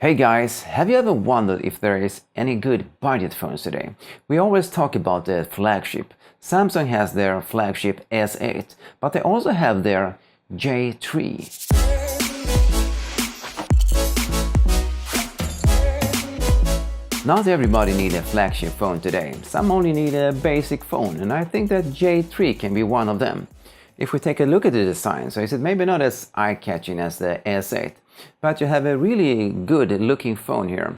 Hey guys, have you ever wondered if there is any good budget phones today? We always talk about the flagship. Samsung has their flagship S8, but they also have their J3. Not everybody needs a flagship phone today. Some only need a basic phone, and I think that J3 can be one of them. If we take a look at the design, so is it maybe not as eye-catching as the S8, but you have a really good looking phone here.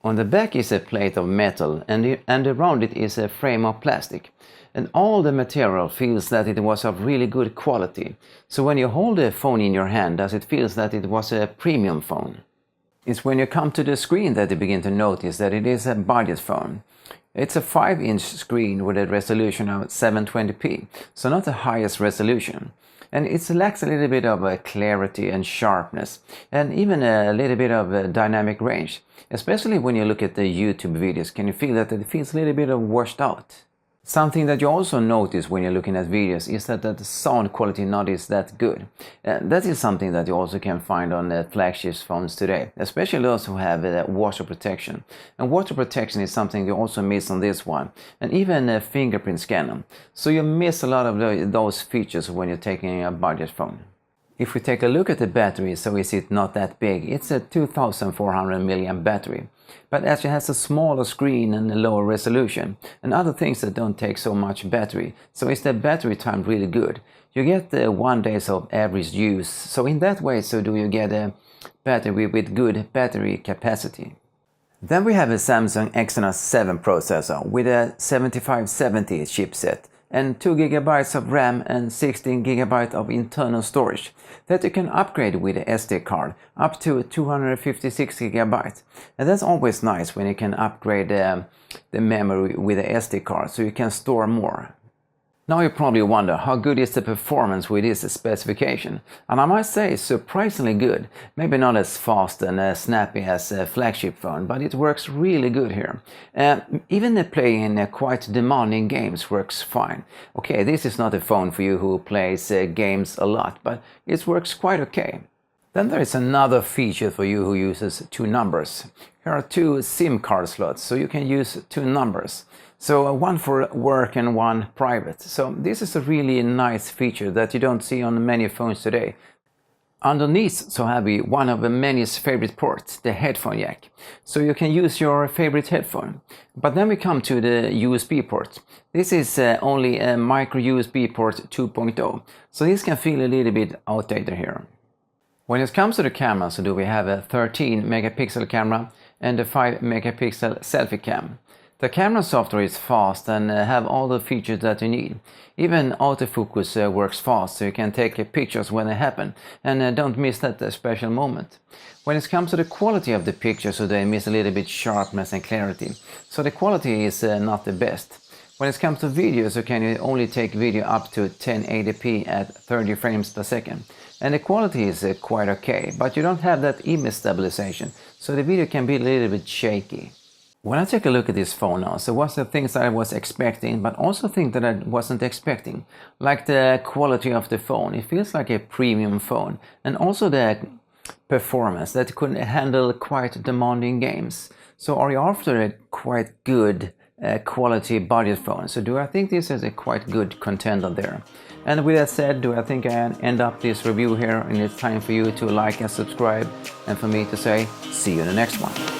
On the back is a plate of metal and around it is a frame of plastic. And all the material feels that it was of really good quality. So when you hold the phone in your hand, does it feel that it was a premium phone? It's when you come to the screen that you begin to notice that it is a budget phone. It's a 5-inch screen with a resolution of 720p, so not the highest resolution. And it lacks a little bit of clarity and sharpness, and even a little bit of dynamic range. Especially when you look at the YouTube videos, can you feel that it feels a little bit of washed out? Something that you also notice when you're looking at videos is that the sound quality not is that good. That is something that you also can find on flagship phones today, especially those who have water protection. And water protection is something you also miss on this one, and even a fingerprint scanner. So you miss a lot of those features when you're taking a budget phone. If we take a look at the battery, so is it not that big? It's a 2400 mAh battery. But as it has a smaller screen and a lower resolution, and other things that don't take so much battery, so is the battery time really good? You get 1 day of average use, so in that way so do you get a battery with good battery capacity. Then we have a Samsung Exynos 7 processor with a 7570 chipset and 2 GB of RAM and 16 GB of internal storage that you can upgrade with a SD card up to 256 GB. And that's always nice when you can upgrade the memory with a SD card so you can store more. Now you probably wonder how good is the performance with this specification, and I must say surprisingly good. Maybe not as fast and snappy as a flagship phone, but it works really good here. Even playing quite demanding games works fine. Okay, this is not a phone for you who plays games a lot, but it works quite okay. Then there is another feature for you who uses 2 numbers. Here are 2 SIM card slots, so you can use 2 numbers. So one for work and one private. So this is a really nice feature that you don't see on many phones today. Underneath so have we one of many's favorite ports, the headphone jack. So you can use your favorite headphone. But then we come to the USB port. This is only a micro USB port 2.0. So this can feel a little bit outdated here. When it comes to the camera, so do we have a 13 megapixel camera and a 5 megapixel selfie cam. The camera software is fast and have all the features that you need. Even autofocus works fast, so you can take pictures when they happen and don't miss that special moment. When it comes to the quality of the pictures, so they miss a little bit sharpness and clarity. So the quality is not the best. When it comes to video, so can you only take video up to 1080p at 30 frames per second. And the quality is quite okay, but you don't have that image stabilization, so the video can be a little bit shaky. When I take a look at this phone now, so what's the things that I was expecting, but also things that I wasn't expecting. Like the quality of the phone, it feels like a premium phone. And also the performance, that it could handle quite demanding games. So are you after a quite good quality budget phone? So do I think this is a quite good contender there? And with that said, do I think I end up this review here, and it's time for you to like and subscribe, and for me to say, see you in the next one.